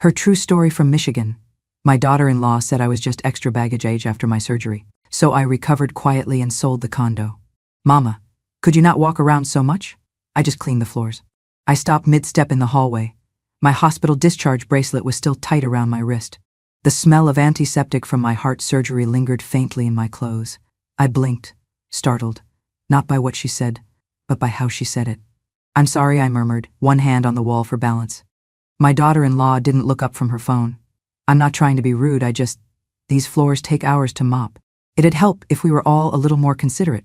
Her true story from Michigan. My daughter-in-law said I was just extra baggage age after my surgery, so I recovered quietly and sold the condo. Mama, could you not walk around so much? I just cleaned the floors. I stopped mid-step in the hallway. My hospital discharge bracelet was still tight around my wrist. The smell of antiseptic from my heart surgery lingered faintly in my clothes. I blinked, startled, not by what she said, but by how she said it. I'm sorry, I murmured, one hand on the wall for balance. My daughter-in-law didn't look up from her phone. I'm not trying to be rude, these floors take hours to mop. It'd help if we were all a little more considerate.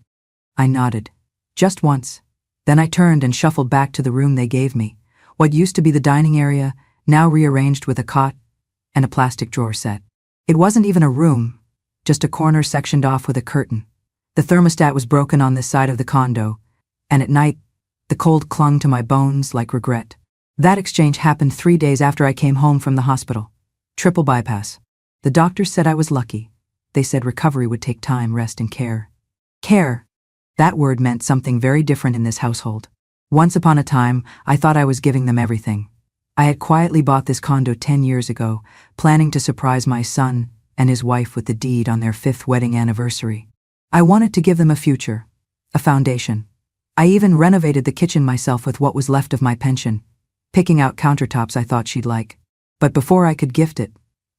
I nodded. Just once. Then I turned and shuffled back to the room they gave me, what used to be the dining area, now rearranged with a cot and a plastic drawer set. It wasn't even a room, just a corner sectioned off with a curtain. The thermostat was broken on this side of the condo, and at night, the cold clung to my bones like regret. That exchange happened 3 days after I came home from the hospital. Triple bypass. The doctors said I was lucky. They said recovery would take time, rest, and care. Care. That word meant something very different in this household. Once upon a time, I thought I was giving them everything. I had quietly bought this condo 10 years ago, planning to surprise my son and his wife with the deed on their 5th wedding anniversary. I wanted to give them a future, a foundation. I even renovated the kitchen myself with what was left of my pension, picking out countertops I thought she'd like. But before I could gift it,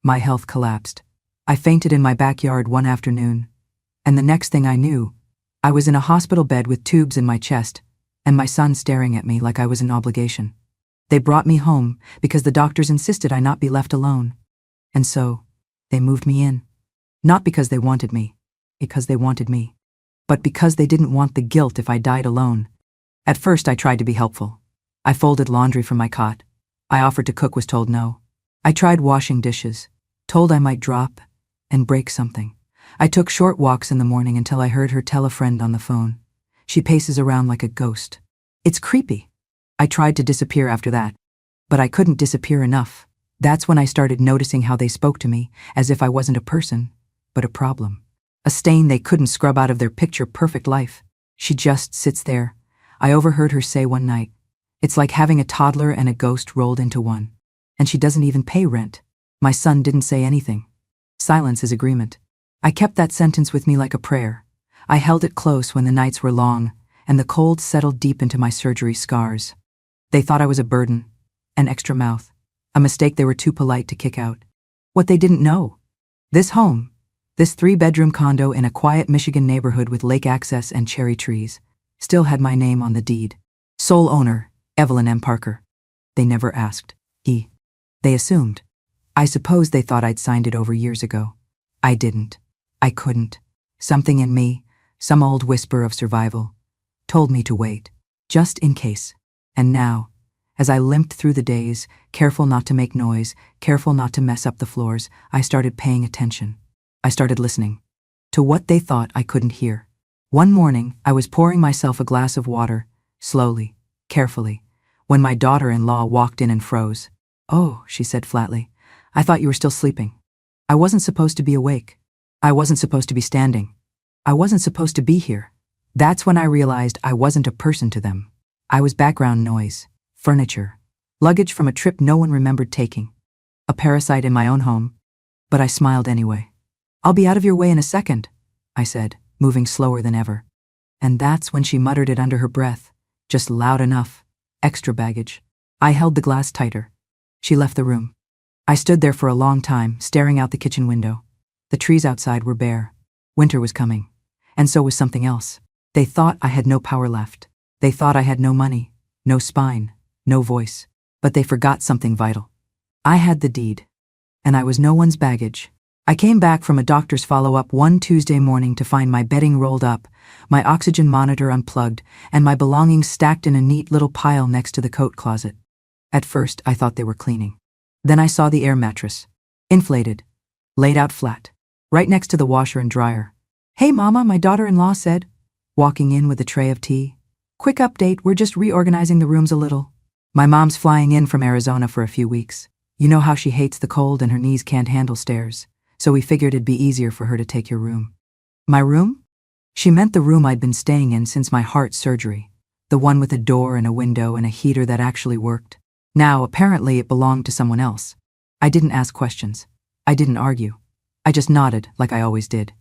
my health collapsed. I fainted in my backyard one afternoon, and the next thing I knew, I was in a hospital bed with tubes in my chest, and my son staring at me like I was an obligation. They brought me home because the doctors insisted I not be left alone. And so, they moved me in. Not because they wanted me, but because they didn't want the guilt if I died alone. At first I tried to be helpful. I folded laundry from my cot. I offered to cook, was told no. I tried washing dishes, told I might drop and break something. I took short walks in the morning until I heard her tell a friend on the phone. She paces around like a ghost. It's creepy. I tried to disappear after that, but I couldn't disappear enough. That's when I started noticing how they spoke to me, as if I wasn't a person, but a problem. A stain they couldn't scrub out of their picture-perfect life. She just sits there. I overheard her say one night, "It's like having a toddler and a ghost rolled into one. And she doesn't even pay rent." My son didn't say anything. Silence is agreement. I kept that sentence with me like a prayer. I held it close when the nights were long, and the cold settled deep into my surgery scars. They thought I was a burden, an extra mouth, a mistake they were too polite to kick out. What they didn't know. This home, this 3-bedroom condo in a quiet Michigan neighborhood with lake access and cherry trees, still had my name on the deed. Sole owner, Evelyn M. Parker. They never asked. They assumed. I suppose they thought I'd signed it over years ago. I didn't. I couldn't. Something in me, some old whisper of survival, told me to wait, just in case. And now, as I limped through the days, careful not to make noise, careful not to mess up the floors, I started paying attention. I started listening to what they thought I couldn't hear. One morning, I was pouring myself a glass of water, slowly, carefully, when my daughter-in-law walked in and froze. "Oh," she said flatly, "I thought you were still sleeping. I wasn't supposed to be awake. I wasn't supposed to be standing. I wasn't supposed to be here." That's when I realized I wasn't a person to them. I was background noise, furniture, luggage from a trip no one remembered taking, a parasite in my own home. But I smiled anyway. "I'll be out of your way in a second," I said, moving slower than ever. And that's when she muttered it under her breath, just loud enough. Extra baggage. I held the glass tighter. She left the room. I stood there for a long time, staring out the kitchen window. The trees outside were bare. Winter was coming. And so was something else. They thought I had no power left. They thought I had no money, no spine, no voice. But they forgot something vital. I had the deed. And I was no one's baggage. I came back from a doctor's follow-up one Tuesday morning to find my bedding rolled up, my oxygen monitor unplugged, and my belongings stacked in a neat little pile next to the coat closet. At first, I thought they were cleaning. Then I saw the air mattress, inflated, laid out flat, right next to the washer and dryer. "Hey, Mama," my daughter-in-law said, walking in with a tray of tea. "Quick update, we're just reorganizing the rooms a little. My mom's flying in from Arizona for a few weeks. You know how she hates the cold and her knees can't handle stairs, so we figured it'd be easier for her to take your room." My room? She meant the room I'd been staying in since my heart surgery, the one with a door and a window and a heater that actually worked. Now, apparently, it belonged to someone else. I didn't ask questions. I didn't argue. I just nodded like I always did.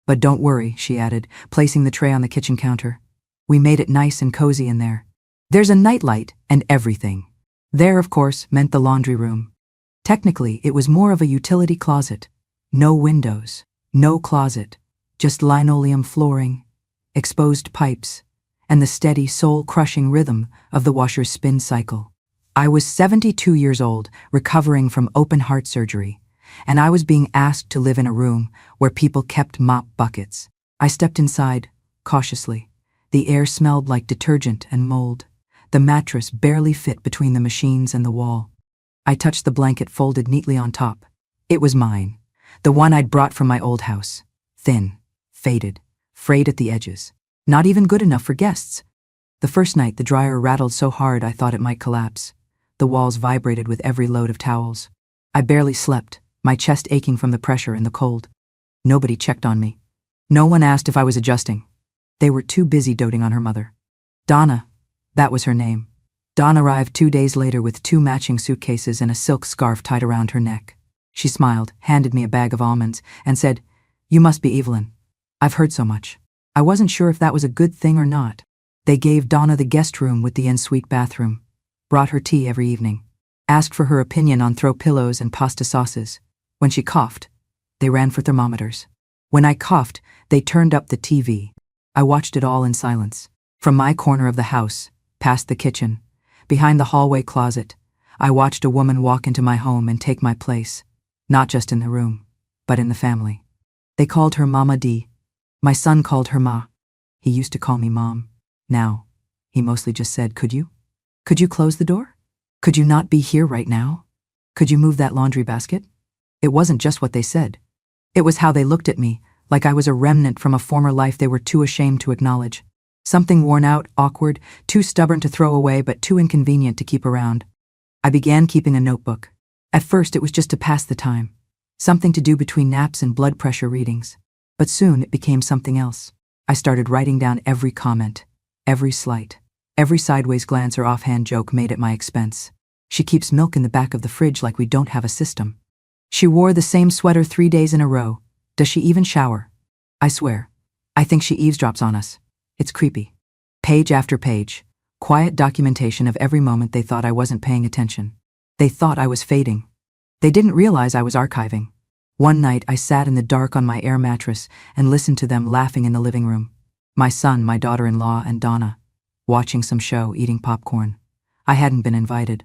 But don't worry, she added, placing the tray on the kitchen counter. We made it nice and cozy in there. There's a nightlight and everything. There, of course, meant the laundry room. Technically, it was more of a utility closet. No windows, no closet, just linoleum flooring, exposed pipes, and the steady, soul-crushing rhythm of the washer's spin cycle. I was 72 years old, recovering from open heart surgery, and I was being asked to live in a room where people kept mop buckets. I stepped inside, cautiously. The air smelled like detergent and mold. The mattress barely fit between the machines and the wall. I touched the blanket folded neatly on top. It was mine, the one I'd brought from my old house. Thin, faded, frayed at the edges. Not even good enough for guests. The first night, the dryer rattled so hard I thought it might collapse. The walls vibrated with every load of towels. I barely slept, my chest aching from the pressure and the cold. Nobody checked on me. No one asked if I was adjusting. They were too busy doting on her mother. Donna, that was her name. Dawn arrived 2 days later with 2 matching suitcases and a silk scarf tied around her neck. She smiled, handed me a bag of almonds, and said, "You must be Evelyn. I've heard so much." I wasn't sure if that was a good thing or not. They gave Donna the guest room with the en-suite bathroom, brought her tea every evening, asked for her opinion on throw pillows and pasta sauces. When she coughed, they ran for thermometers. When I coughed, they turned up the TV. I watched it all in silence. From my corner of the house, past the kitchen, behind the hallway closet, I watched a woman walk into my home and take my place, not just in the room, but in the family. They called her Mama D. My son called her Ma. He used to call me Mom. Now, he mostly just said, "Could you? Could you close the door? Could you not be here right now? Could you move that laundry basket?" It wasn't just what they said. It was how they looked at me, like I was a remnant from a former life they were too ashamed to acknowledge. Something worn out, awkward, too stubborn to throw away but too inconvenient to keep around. I began keeping a notebook. At first it was just to pass the time, something to do between naps and blood pressure readings. But soon it became something else. I started writing down every comment, every slight, every sideways glance or offhand joke made at my expense. She keeps milk in the back of the fridge like we don't have a system. She wore the same sweater 3 days in a row. Does she even shower? I swear, I think she eavesdrops on us. It's creepy. Page after page, quiet documentation of every moment they thought I wasn't paying attention. They thought I was fading. They didn't realize I was archiving. One night I sat in the dark on my air mattress and listened to them laughing in the living room. My son, my daughter-in-law, and Donna, watching some show, eating popcorn. I hadn't been invited.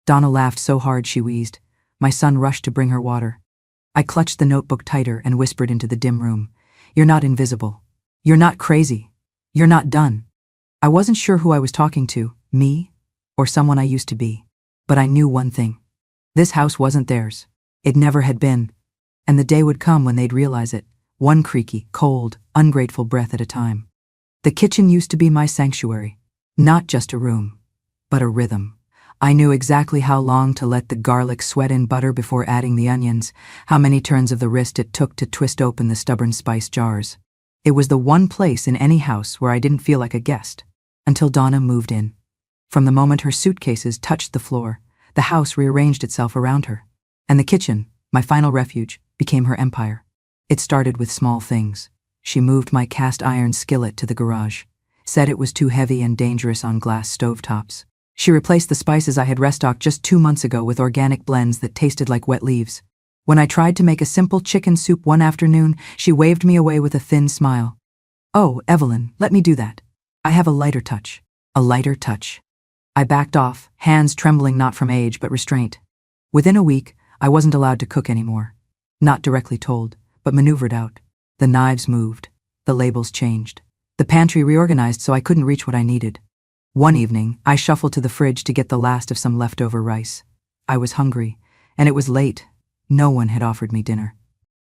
Donna laughed so hard she wheezed. My son rushed to bring her water. I clutched the notebook tighter and whispered into the dim room, "You're not invisible. You're not crazy. You're not done." I wasn't sure who I was talking to, me, or someone I used to be. But I knew one thing. This house wasn't theirs. It never had been. And the day would come when they'd realize it, one creaky, cold, ungrateful breath at a time. The kitchen used to be my sanctuary. Not just a room, but a rhythm. I knew exactly how long to let the garlic sweat in butter before adding the onions, how many turns of the wrist it took to twist open the stubborn spice jars. It was the one place in any house where I didn't feel like a guest, until Donna moved in. From the moment her suitcases touched the floor, the house rearranged itself around her. And the kitchen, my final refuge, became her empire. It started with small things. She moved my cast iron skillet to the garage, said it was too heavy and dangerous on glass stovetops. She replaced the spices I had restocked just 2 months ago with organic blends that tasted like wet leaves. When I tried to make a simple chicken soup one afternoon, she waved me away with a thin smile. "Oh, Evelyn, let me do that. I have a lighter touch." A lighter touch. I backed off, hands trembling not from age but restraint. Within a week, I wasn't allowed to cook anymore. Not directly told, but maneuvered out. The knives moved. The labels changed. The pantry reorganized so I couldn't reach what I needed. One evening, I shuffled to the fridge to get the last of some leftover rice. I was hungry, and it was late. No one had offered me dinner.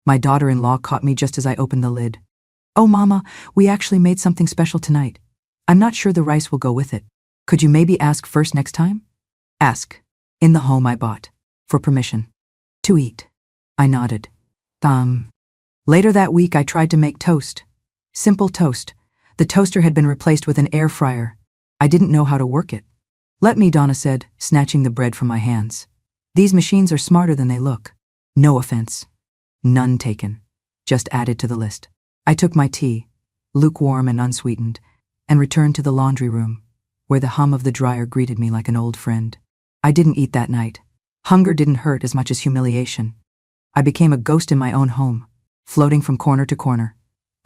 My daughter-in-law caught me just as I opened the lid. "Oh, Mama, we actually made something special tonight. I'm not sure the rice will go with it. Could you maybe ask first next time?" Ask. In the home I bought. For permission. To eat. I nodded. Later that week I tried to make toast. Simple toast. The toaster had been replaced with an air fryer. I didn't know how to work it. "Let me," Donna said, snatching the bread from my hands. These machines are smarter than they look. No offense. None taken. Just added to the list. I took my tea, lukewarm and unsweetened, and returned to the laundry room, where the hum of the dryer greeted me like an old friend. I didn't eat that night. Hunger didn't hurt as much as humiliation. I became a ghost in my own home, floating from corner to corner,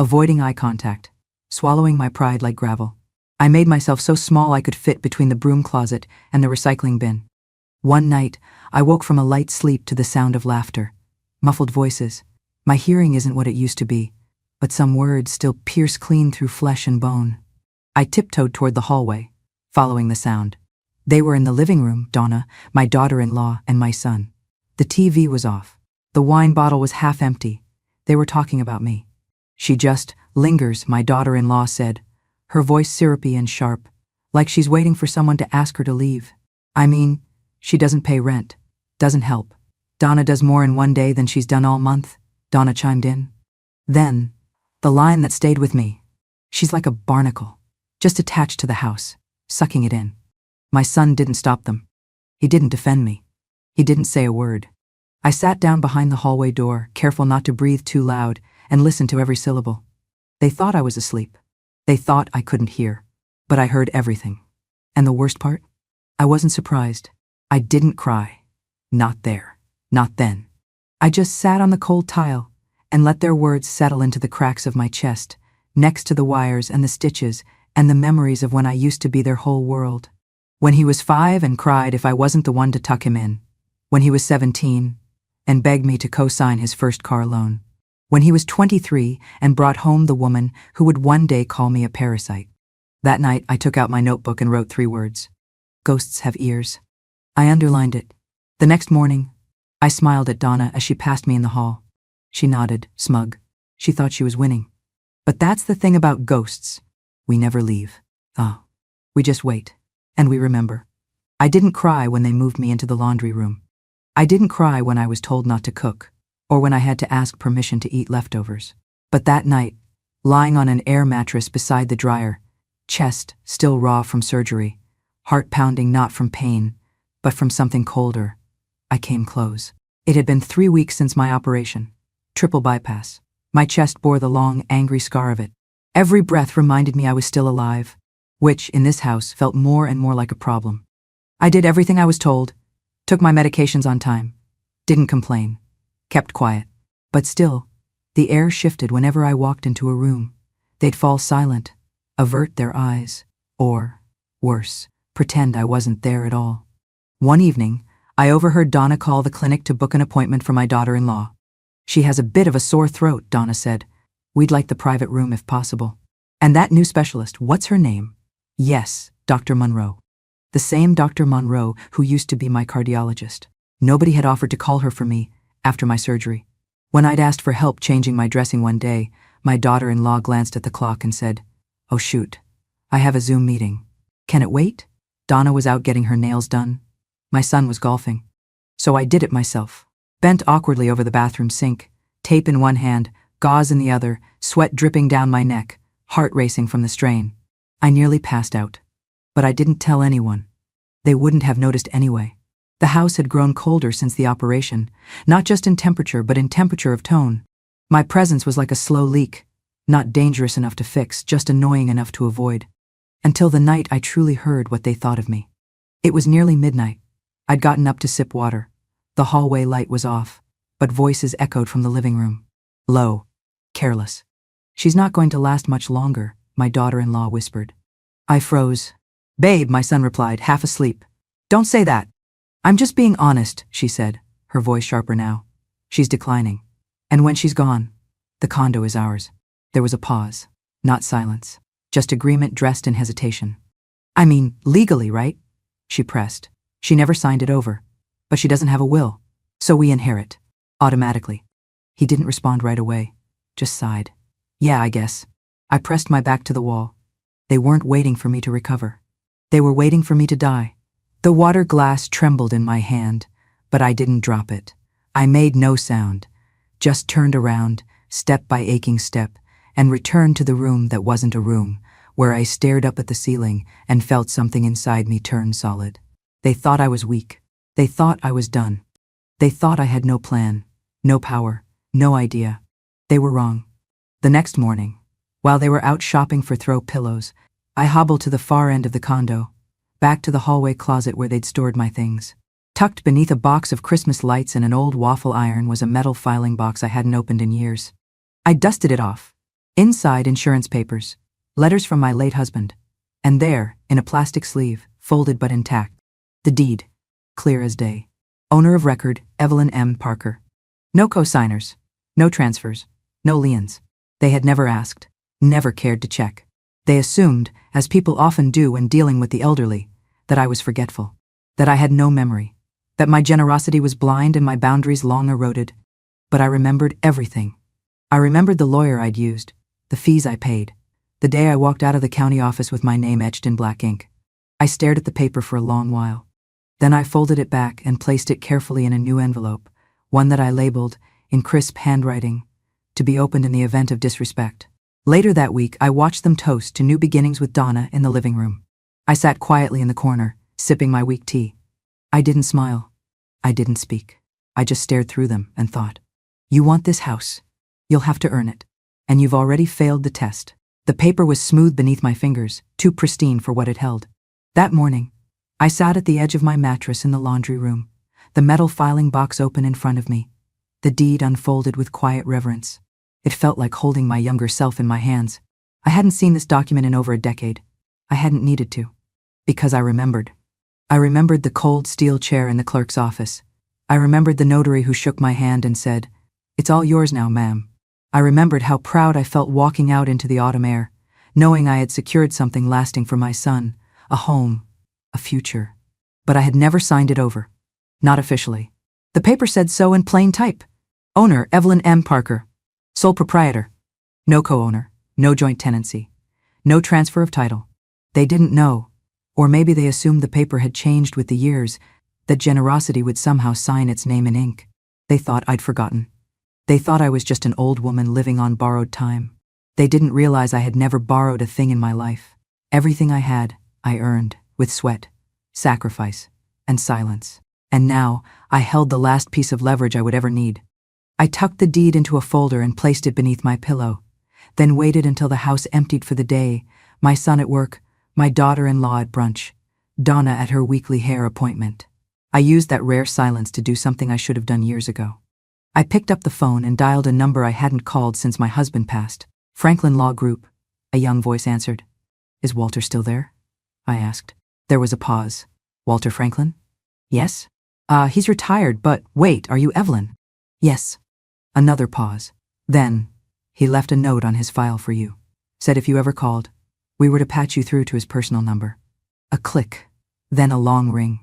avoiding eye contact, swallowing my pride like gravel. I made myself so small I could fit between the broom closet and the recycling bin. One night, I woke from a light sleep to the sound of laughter, muffled voices. My hearing isn't what it used to be, but some words still pierce clean through flesh and bone. I tiptoed toward the hallway, following the sound. They were in the living room, Donna, my daughter-in-law, and my son. The TV was off. The wine bottle was half empty. They were talking about me. She just lingers, my daughter-in-law said, her voice syrupy and sharp, like she's waiting for someone to ask her to leave. I mean, she doesn't pay rent, doesn't help. Donna does more in one day than she's done all month, Donna chimed in. Then, the line that stayed with me. She's like a barnacle, just attached to the house, sucking it in. My son didn't stop them. He didn't defend me. He didn't say a word. I sat down behind the hallway door, careful not to breathe too loud, and listened to every syllable. They thought I was asleep. They thought I couldn't hear. But I heard everything. And the worst part? I wasn't surprised. I didn't cry. Not there. Not then. I just sat on the cold tile and let their words settle into the cracks of my chest, next to the wires and the stitches and the memories of when I used to be their whole world. When he was 5 and cried if I wasn't the one to tuck him in. When he was 17 and begged me to co-sign his first car loan. When he was 23 and brought home the woman who would one day call me a parasite. That night, I took out my notebook and wrote 3 words. Ghosts have ears. I underlined it. The next morning, I smiled at Donna as she passed me in the hall. She nodded, smug. She thought she was winning. But that's the thing about ghosts. We never leave. Oh, we just wait. And we remember. I didn't cry when they moved me into the laundry room. I didn't cry when I was told not to cook, or when I had to ask permission to eat leftovers. But that night, lying on an air mattress beside the dryer, chest still raw from surgery, heart pounding not from pain, but from something colder, I came close. It had been 3 weeks since my operation. Triple bypass. My chest bore the long, angry scar of it. Every breath reminded me I was still alive, which, in this house, felt more and more like a problem. I did everything I was told, took my medications on time, didn't complain, kept quiet. But still, the air shifted whenever I walked into a room. They'd fall silent, avert their eyes, or, worse, pretend I wasn't there at all. One evening, I overheard Donna call the clinic to book an appointment for my daughter-in-law. She has a bit of a sore throat, Donna said. We'd like the private room if possible. And that new specialist, what's her name? Yes, Dr. Monroe. The same Dr. Monroe who used to be my cardiologist. Nobody had offered to call her for me after my surgery. When I'd asked for help changing my dressing one day, my daughter-in-law glanced at the clock and said, "Oh shoot, I have a Zoom meeting. Can it wait?" Donna was out getting her nails done. My son was golfing. So I did it myself. Bent awkwardly over the bathroom sink, tape in one hand, gauze in the other, sweat dripping down my neck, heart racing from the strain. I nearly passed out. But I didn't tell anyone. They wouldn't have noticed anyway. The house had grown colder since the operation, not just in temperature, but in temperature of tone. My presence was like a slow leak, not dangerous enough to fix, just annoying enough to avoid. Until the night I truly heard what they thought of me. It was nearly midnight. I'd gotten up to sip water. The hallway light was off, but voices echoed from the living room. Low, careless. "She's not going to last much longer," my daughter-in-law whispered. I froze. "Babe," my son replied, half asleep. "Don't say that." "I'm just being honest," she said, her voice sharper now. "She's declining. And when she's gone, the condo is ours." There was a pause, not silence, just agreement dressed in hesitation. "I mean, legally, right?" she pressed. "She never signed it over. But she doesn't have a will. So we inherit. Automatically." He didn't respond right away, just sighed. "Yeah, I guess." I pressed my back to the wall. They weren't waiting for me to recover. They were waiting for me to die. The water glass trembled in my hand, but I didn't drop it. I made no sound, just turned around, step by aching step, and returned to the room that wasn't a room, where I stared up at the ceiling and felt something inside me turn solid. They thought I was weak. They thought I was done. They thought I had no plan, no power, no idea. They were wrong. The next morning, while they were out shopping for throw pillows, I hobbled to the far end of the condo, back to the hallway closet where they'd stored my things. Tucked beneath a box of Christmas lights and an old waffle iron was a metal filing box I hadn't opened in years. I dusted it off. Inside, insurance papers, letters from my late husband, and there, in a plastic sleeve, folded but intact, the deed, clear as day. Owner of record, Evelyn M. Parker. No co-signers, no transfers, no liens. They had never asked, never cared to check. They assumed, as people often do when dealing with the elderly, that I was forgetful, that I had no memory, that my generosity was blind and my boundaries long eroded. But I remembered everything. I remembered the lawyer I'd used, the fees I paid, the day I walked out of the county office with my name etched in black ink. I stared at the paper for a long while. Then I folded it back and placed it carefully in a new envelope, one that I labeled, in crisp handwriting, to be opened in the event of disrespect. Later that week, I watched them toast to new beginnings with Donna in the living room. I sat quietly in the corner, sipping my weak tea. I didn't smile. I didn't speak. I just stared through them and thought, you want this house. You'll have to earn it. And you've already failed the test. The paper was smooth beneath my fingers, too pristine for what it held. That morning, I sat at the edge of my mattress in the laundry room, the metal filing box open in front of me, the deed unfolded with quiet reverence. It felt like holding my younger self in my hands. I hadn't seen this document in over a decade. I hadn't needed to. Because I remembered. I remembered the cold steel chair in the clerk's office. I remembered the notary who shook my hand and said, "It's all yours now, ma'am." I remembered how proud I felt walking out into the autumn air, knowing I had secured something lasting for my son, a home, a future. But I had never signed it over. Not officially. The paper said so in plain type. Owner, Evelyn M. Parker. Sole proprietor. No co-owner, no joint tenancy, no transfer of title. They didn't know, or maybe they assumed the paper had changed with the years, that generosity would somehow sign its name in ink. They thought I'd forgotten. They thought I was just an old woman living on borrowed time. They didn't realize I had never borrowed a thing in my life. Everything I had, I earned, with sweat, sacrifice, and silence. And now, I held the last piece of leverage I would ever need. I tucked the deed into a folder and placed it beneath my pillow, then waited until the house emptied for the day, my son at work, my daughter-in-law at brunch, Donna at her weekly hair appointment. I used that rare silence to do something I should have done years ago. I picked up the phone and dialed a number I hadn't called since my husband passed. Franklin Law Group, a young voice answered. Is Walter still there? I asked. There was a pause. Walter Franklin? Yes? He's retired, but wait, are you Evelyn? Yes. Another pause. Then, he left a note on his file for you. Said if you ever called, we were to patch you through to his personal number. A click, then a long ring.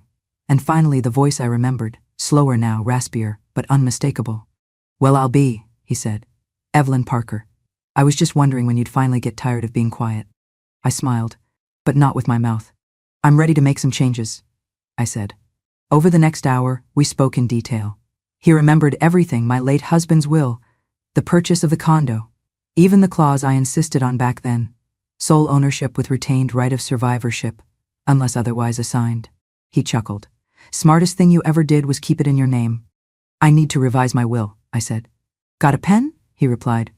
And finally the voice I remembered, slower now, raspier, but unmistakable. Well, I'll be, he said. Evelyn Parker. I was just wondering when you'd finally get tired of being quiet. I smiled, but not with my mouth. I'm ready to make some changes, I said. Over the next hour, we spoke in detail. He remembered everything, my late husband's will, the purchase of the condo, even the clause I insisted on back then, sole ownership with retained right of survivorship, unless otherwise assigned. He chuckled. Smartest thing you ever did was keep it in your name. I need to revise my will, I said. Got a pen? He replied.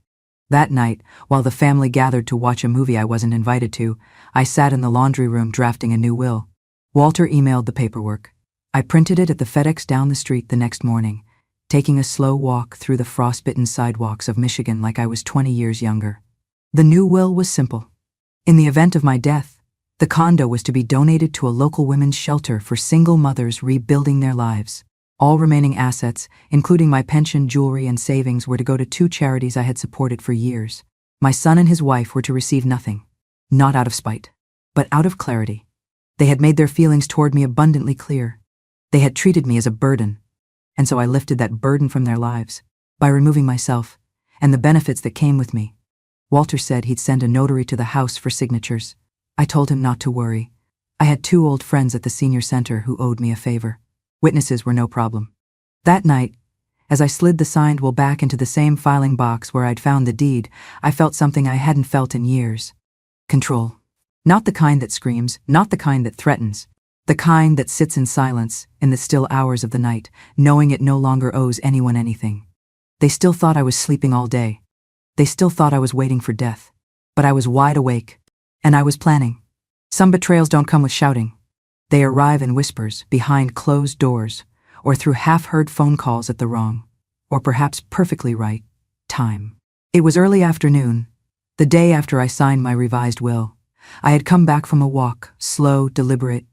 That night, while the family gathered to watch a movie I wasn't invited to, I sat in the laundry room drafting a new will. Walter emailed the paperwork. I printed it at the FedEx down the street the next morning, taking a slow walk through the frostbitten sidewalks of Michigan like I was 20 years younger. The new will was simple. In the event of my death, the condo was to be donated to a local women's shelter for single mothers rebuilding their lives. All remaining assets, including my pension, jewelry, and savings, were to go to 2 charities I had supported for years. My son and his wife were to receive nothing, not out of spite, but out of clarity. They had made their feelings toward me abundantly clear. They had treated me as a burden, and so I lifted that burden from their lives by removing myself and the benefits that came with me. Walter said he'd send a notary to the house for signatures. I told him not to worry. I had 2 old friends at the senior center who owed me a favor. Witnesses were no problem. That night, as I slid the signed will back into the same filing box where I'd found the deed, I felt something I hadn't felt in years. Control. Not the kind that screams, not the kind that threatens, The kind that sits in silence in the still hours of the night, knowing it no longer owes anyone anything. They still thought I was sleeping all day. They still thought I was waiting for death. But I was wide awake, and I was planning. Some betrayals don't come with shouting. They arrive in whispers, behind closed doors, or through half-heard phone calls at the wrong, or perhaps perfectly right, time. It was early afternoon, the day after I signed my revised will. I had come back from a walk, slow, deliberate,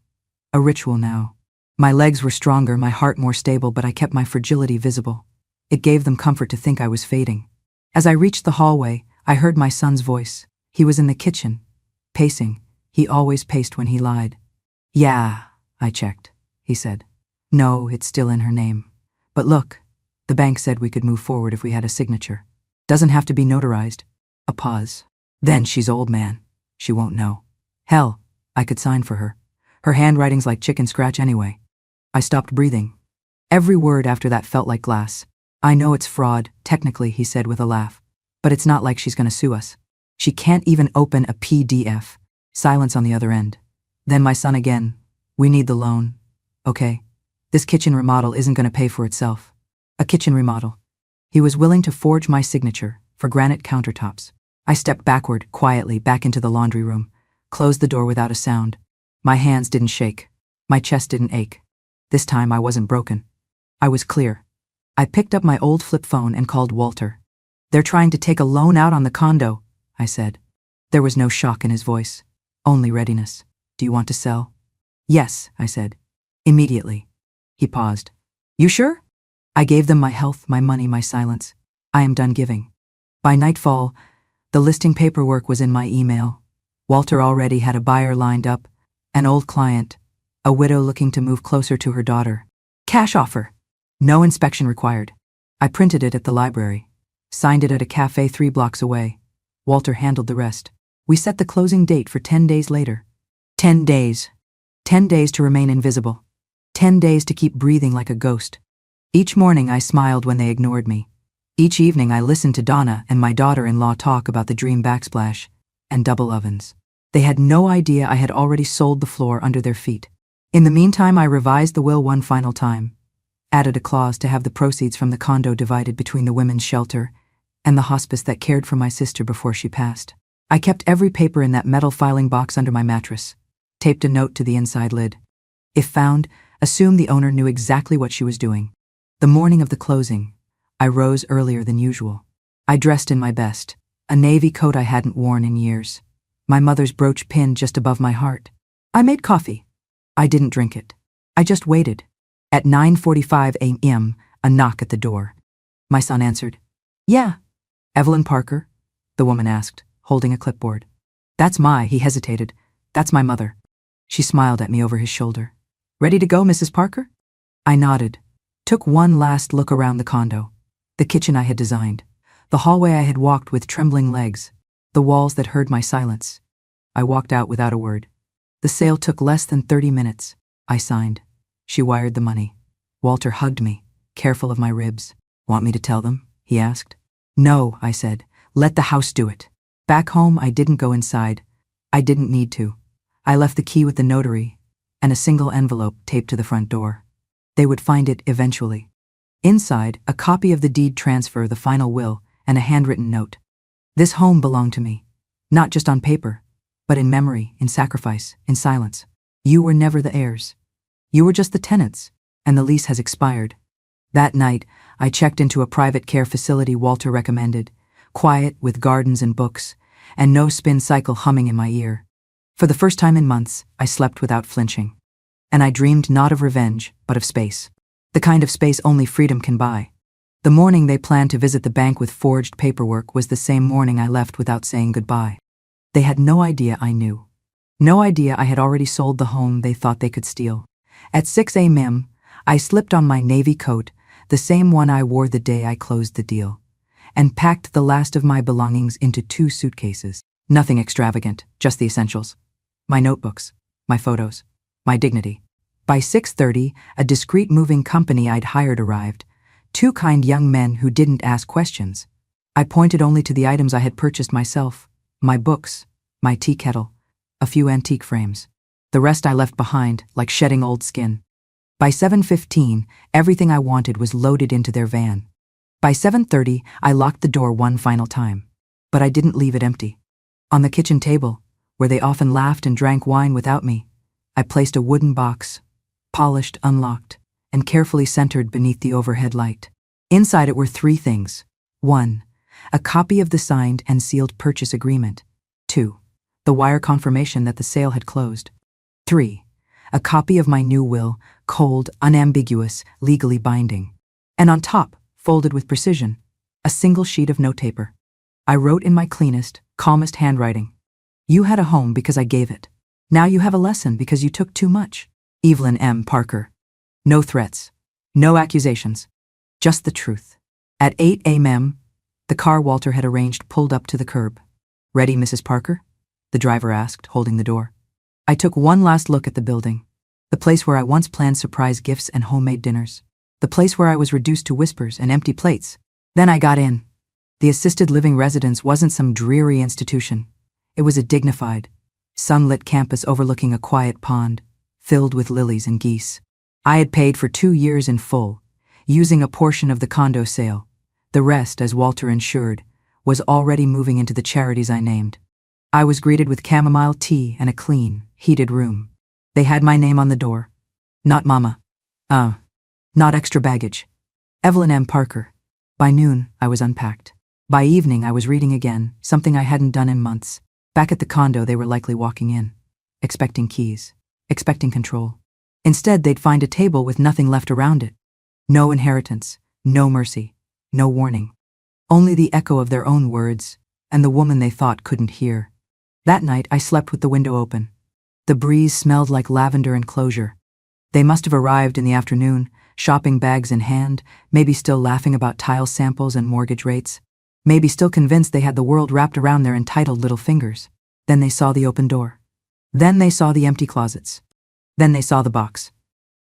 a ritual now. My legs were stronger, my heart more stable, but I kept my fragility visible. It gave them comfort to think I was fading. As I reached the hallway, I heard my son's voice. He was in the kitchen, pacing. He always paced when he lied. Yeah, I checked, he said. No, it's still in her name. But look, the bank said we could move forward if we had a signature. Doesn't have to be notarized. A pause. Then she's old, man. She won't know. Hell, I could sign for her. Her handwriting's like chicken scratch anyway. I stopped breathing. Every word after that felt like glass. I know it's fraud, technically, he said with a laugh. But it's not like she's gonna sue us. She can't even open a PDF. Silence on the other end. Then my son again. We need the loan. Okay. This kitchen remodel isn't gonna pay for itself. A kitchen remodel. He was willing to forge my signature for granite countertops. I stepped backward, quietly, back into the laundry room, closed the door without a sound. My hands didn't shake. My chest didn't ache. This time I wasn't broken. I was clear. I picked up my old flip phone and called Walter. They're trying to take a loan out on the condo, I said. There was no shock in his voice, only readiness. Do you want to sell? Yes, I said. Immediately. He paused. You sure? I gave them my health, my money, my silence. I am done giving. By nightfall, the listing paperwork was in my email. Walter already had a buyer lined up, an old client, a widow looking to move closer to her daughter. Cash offer. No inspection required. I printed it at the library, signed it at a cafe 3 blocks away. Walter handled the rest. We set the closing date for 10 days later. 10 days. 10 days to remain invisible. 10 days to keep breathing like a ghost. Each morning I smiled when they ignored me. Each evening I listened to Donna and my daughter-in-law talk about the dream backsplash and double ovens. They had no idea I had already sold the floor under their feet. In the meantime, I revised the will one final time, added a clause to have the proceeds from the condo divided between the women's shelter and the hospice that cared for my sister before she passed. I kept every paper in that metal filing box under my mattress, taped a note to the inside lid. If found, assume the owner knew exactly what she was doing. The morning of the closing, I rose earlier than usual. I dressed in my best, a navy coat I hadn't worn in years, my mother's brooch pinned just above my heart. I made coffee. I didn't drink it. I just waited. At 9:45 a.m., a knock at the door. My son answered. Yeah. Evelyn Parker? The woman asked, holding a clipboard. He hesitated. That's my mother. She smiled at me over his shoulder. Ready to go, Mrs. Parker? I nodded, took one last look around the condo, the kitchen I had designed, the hallway I had walked with trembling legs, the walls that heard my silence. I walked out without a word. The sale took less than 30 minutes. I signed. She wired the money. Walter hugged me, careful of my ribs. Want me to tell them? He asked. No, I said. Let the house do it. Back home, I didn't go inside. I didn't need to. I left the key with the notary and a single envelope taped to the front door. They would find it eventually. Inside, a copy of the deed transfer, the final will, and a handwritten note. This home belonged to me, not just on paper, but in memory, in sacrifice, in silence. You were never the heirs. You were just the tenants, and the lease has expired. That night, I checked into a private care facility Walter recommended, quiet with gardens and books, and no spin cycle humming in my ear. For the first time in months, I slept without flinching. And I dreamed not of revenge, but of space. The kind of space only freedom can buy. The morning they planned to visit the bank with forged paperwork was the same morning I left without saying goodbye. They had no idea I knew. No idea I had already sold the home they thought they could steal. At 6 a.m., I slipped on my navy coat, the same one I wore the day I closed the deal, and packed the last of my belongings into 2 suitcases. Nothing extravagant, just the essentials. My notebooks, my photos, my dignity. By 6:30, a discreet moving company I'd hired arrived, 2 kind young men who didn't ask questions. I pointed only to the items I had purchased myself, my books, my tea kettle, a few antique frames. The rest I left behind, like shedding old skin. By 7:15, everything I wanted was loaded into their van. By 7:30, I locked the door one final time. But I didn't leave it empty. On the kitchen table, where they often laughed and drank wine without me, I placed a wooden box, polished, unlocked, and carefully centered beneath the overhead light. Inside it were 3 things. 1. A copy of the signed and sealed purchase agreement. 2. The wire confirmation that the sale had closed. 3. A copy of my new will, cold, unambiguous, legally binding. And on top, folded with precision, a single sheet of notepaper. I wrote in my cleanest, calmest handwriting. You had a home because I gave it. Now you have a lesson because you took too much. Evelyn M. Parker. No threats. No accusations. Just the truth. At 8 a.m., the car Walter had arranged pulled up to the curb. Ready, Mrs. Parker? The driver asked, holding the door. I took one last look at the building. The place where I once planned surprise gifts and homemade dinners. The place where I was reduced to whispers and empty plates. Then I got in. The assisted living residence wasn't some dreary institution. It was a dignified, sunlit campus overlooking a quiet pond, filled with lilies and geese. I had paid for 2 years in full, using a portion of the condo sale. The rest, as Walter ensured, was already moving into the charities I named. I was greeted with chamomile tea and a clean, heated room. They had my name on the door. Not Mama. Not extra baggage. Evelyn M. Parker. By noon, I was unpacked. By evening, I was reading again, something I hadn't done in months. Back at the condo, they were likely walking in, expecting keys, expecting control. Instead, they'd find a table with nothing left around it. No inheritance, no mercy, no warning. Only the echo of their own words and the woman they thought couldn't hear. That night, I slept with the window open. The breeze smelled like lavender and closure. They must have arrived in the afternoon, shopping bags in hand, maybe still laughing about tile samples and mortgage rates, maybe still convinced they had the world wrapped around their entitled little fingers. Then they saw the open door. Then they saw the empty closets. Then they saw the box.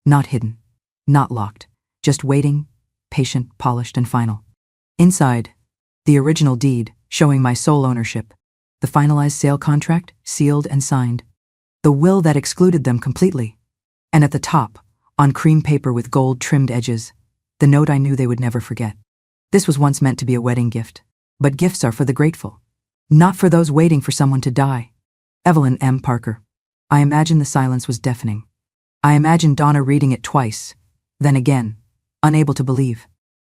Not hidden, not locked, just waiting, patient, polished, and final. Inside, the original deed, showing my sole ownership, the finalized sale contract, sealed and signed, the will that excluded them completely, and at the top, on cream paper with gold-trimmed edges, the note I knew they would never forget. This was once meant to be a wedding gift, but gifts are for the grateful, not for those waiting for someone to die. Evelyn M. Parker. I imagine the silence was deafening. I imagined Donna reading it twice, then again, unable to believe.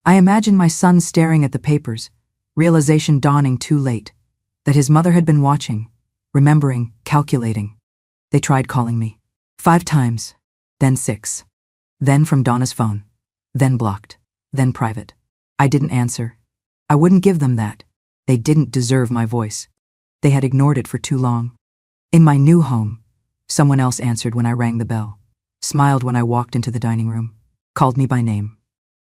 I imagined my son staring at the papers, realization dawning too late, that his mother had been watching, remembering, calculating. They tried calling me. 5 times, then 6. Then from Donna's phone, then blocked, then private. I didn't answer. I wouldn't give them that. They didn't deserve my voice. They had ignored it for too long. In my new home, someone else answered when I rang the bell, smiled when I walked into the dining room, called me by name.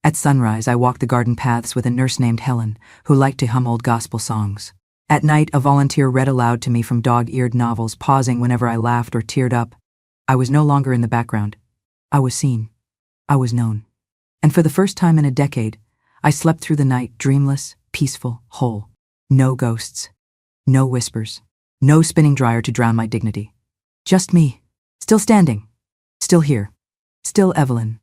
At sunrise, I walked the garden paths with a nurse named Helen, who liked to hum old gospel songs. At night, a volunteer read aloud to me from dog-eared novels, pausing whenever I laughed or teared up. I was no longer in the background. I was seen. I was known. And for the first time in a decade, I slept through the night dreamless, peaceful, whole. No ghosts. No whispers. No spinning dryer to drown my dignity. Just me. Still standing. Still here. Still Evelyn.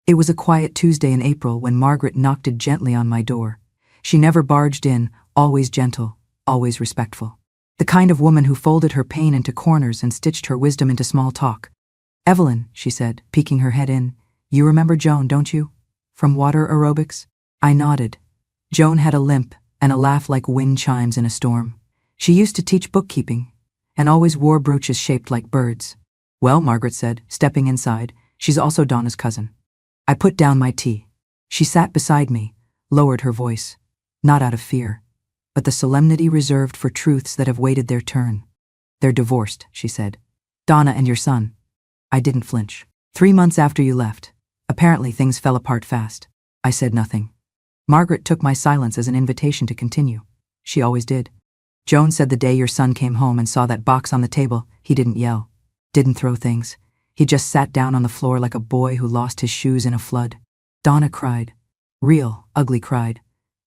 It was a quiet Tuesday in April when Margaret knocked gently on my door. She never barged in, always gentle, always respectful. The kind of woman who folded her pain into corners and stitched her wisdom into small talk. Evelyn, she said, peeking her head in, you remember Joan, don't you? From water aerobics? I nodded. Joan had a limp and a laugh like wind chimes in a storm. She used to teach bookkeeping and always wore brooches shaped like birds. Well, Margaret said, stepping inside, she's also Donna's cousin. I put down my tea. She sat beside me, lowered her voice, not out of fear, but the solemnity reserved for truths that have waited their turn. They're divorced, she said. Donna and your son. I didn't flinch. 3 months after you left. Apparently things fell apart fast. I said nothing. Margaret took my silence as an invitation to continue. She always did. Joan said the day your son came home and saw that box on the table, he didn't yell, didn't throw things. He just sat down on the floor like a boy who lost his shoes in a flood. Donna cried. Real, ugly cried.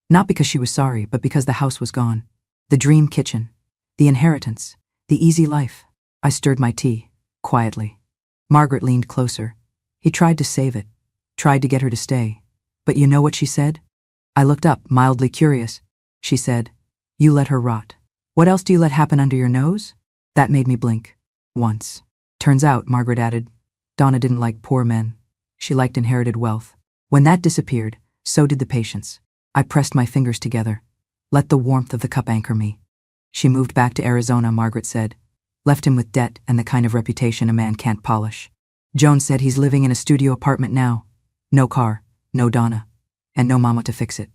Not because she was sorry, but because the house was gone. The dream kitchen. The inheritance. The easy life. I stirred my tea. quietly. Margaret leaned closer. He tried to save it, tried to get her to stay. But you know what she said? I looked up, mildly curious. She said, "You let her rot. What else do you let happen under your nose?" That made me blink. Once. Turns out, Margaret added, Donna didn't like poor men. She liked inherited wealth. When that disappeared, so did the patience. I pressed my fingers together. Let the warmth of the cup anchor me. She moved back to Arizona, Margaret said. Left him with debt and the kind of reputation a man can't polish. Joan said he's living in a studio apartment now. No car, no Donna, and no mama to fix it.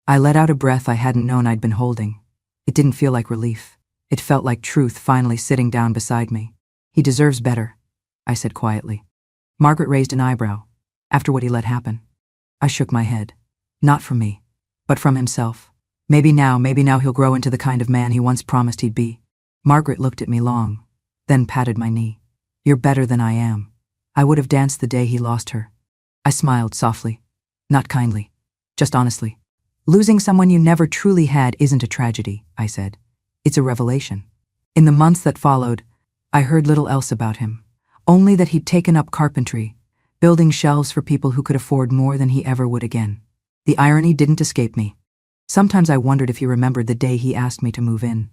I let out a breath I hadn't known I'd been holding. It didn't feel like relief. It felt like truth finally sitting down beside me. He deserves better, I said quietly. Margaret raised an eyebrow. After what he let happen. I shook my head. Not from me, but from himself. Maybe now he'll grow into the kind of man he once promised he'd be. Margaret looked at me long, then patted my knee. You're better than I am. I would have danced the day he lost her. I smiled softly. Not kindly, just honestly. Losing someone you never truly had isn't a tragedy, I said. It's a revelation. In the months that followed, I heard little else about him. Only that he'd taken up carpentry, building shelves for people who could afford more than he ever would again. The irony didn't escape me. Sometimes I wondered if he remembered the day he asked me to move in.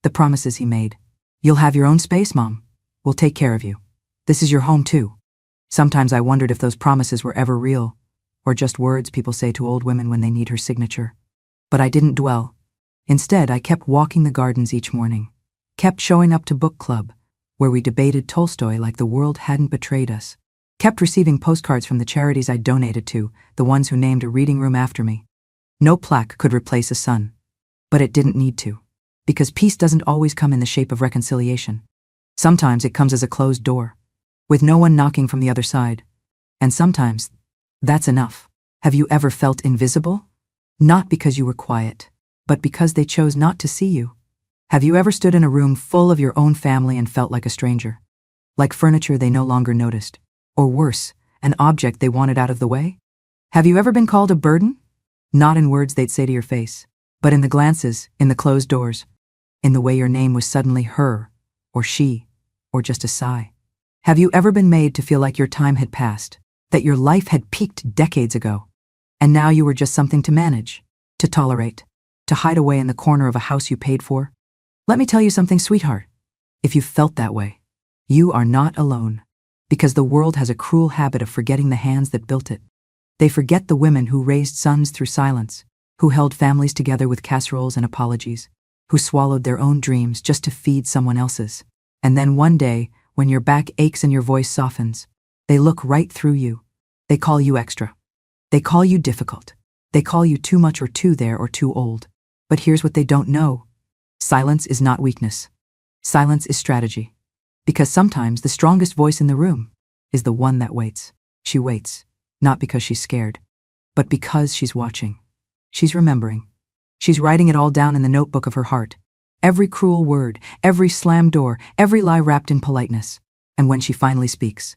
The promises he made. You'll have your own space, Mom. We'll take care of you. This is your home too. Sometimes I wondered if those promises were ever real, or just words people say to old women when they need her signature. But I didn't dwell. Instead, I kept walking the gardens each morning, kept showing up to book club, where we debated Tolstoy like the world hadn't betrayed us, kept receiving postcards from the charities I donated to, the ones who named a reading room after me. No plaque could replace a son, but it didn't need to, because peace doesn't always come in the shape of reconciliation. Sometimes it comes as a closed door, with no one knocking from the other side, and sometimes that's enough. Have you ever felt invisible? Not because you were quiet, but because they chose not to see you. Have you ever stood in a room full of your own family and felt like a stranger? Like furniture they no longer noticed? Or worse, an object they wanted out of the way? Have you ever been called a burden? Not in words they'd say to your face, but in the glances, in the closed doors, in the way your name was suddenly her, or she, or just a sigh. Have you ever been made to feel like your time had passed, that your life had peaked decades ago, and now you were just something to manage, to tolerate, to hide away in the corner of a house you paid for? Let me tell you something, sweetheart. If you felt that way, you are not alone, because the world has a cruel habit of forgetting the hands that built it. They forget the women who raised sons through silence, who held families together with casseroles and apologies, who swallowed their own dreams just to feed someone else's. And then one day, when your back aches and your voice softens, they look right through you. They call you extra. They call you difficult. They call you too much or too there or too old. But here's what they don't know. Silence is not weakness. Silence is strategy. Because sometimes the strongest voice in the room is the one that waits. She waits, not because she's scared, but because she's watching. She's remembering. She's writing it all down in the notebook of her heart. Every cruel word, every slammed door, every lie wrapped in politeness. And when she finally speaks,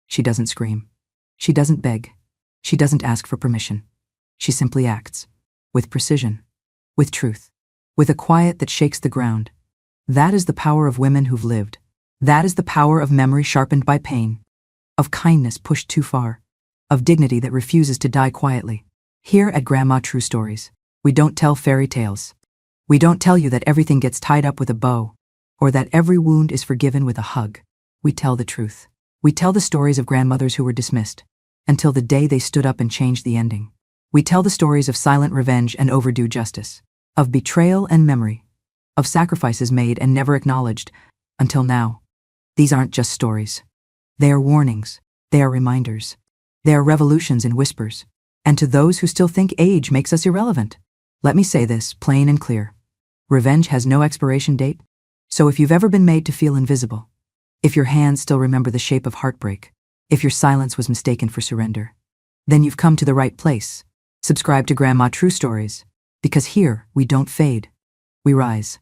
she doesn't scream. She doesn't beg. She doesn't ask for permission. She simply acts. With precision. With truth. With a quiet that shakes the ground. That is the power of women who've lived. That is the power of memory sharpened by pain. Of kindness pushed too far. Of dignity that refuses to die quietly. Here at Grandma True Stories, we don't tell fairy tales. We don't tell you that everything gets tied up with a bow, or that every wound is forgiven with a hug. We tell the truth. We tell the stories of grandmothers who were dismissed, until the day they stood up and changed the ending. We tell the stories of silent revenge and overdue justice, of betrayal and memory, of sacrifices made and never acknowledged, until now. These aren't just stories. They are warnings. They are reminders. They are revolutions in whispers. And to those who still think age makes us irrelevant, let me say this plain and clear. Revenge has no expiration date, so if you've ever been made to feel invisible, if your hands still remember the shape of heartbreak, if your silence was mistaken for surrender, then you've come to the right place. Subscribe to Grandma True Stories, because here we don't fade, we rise.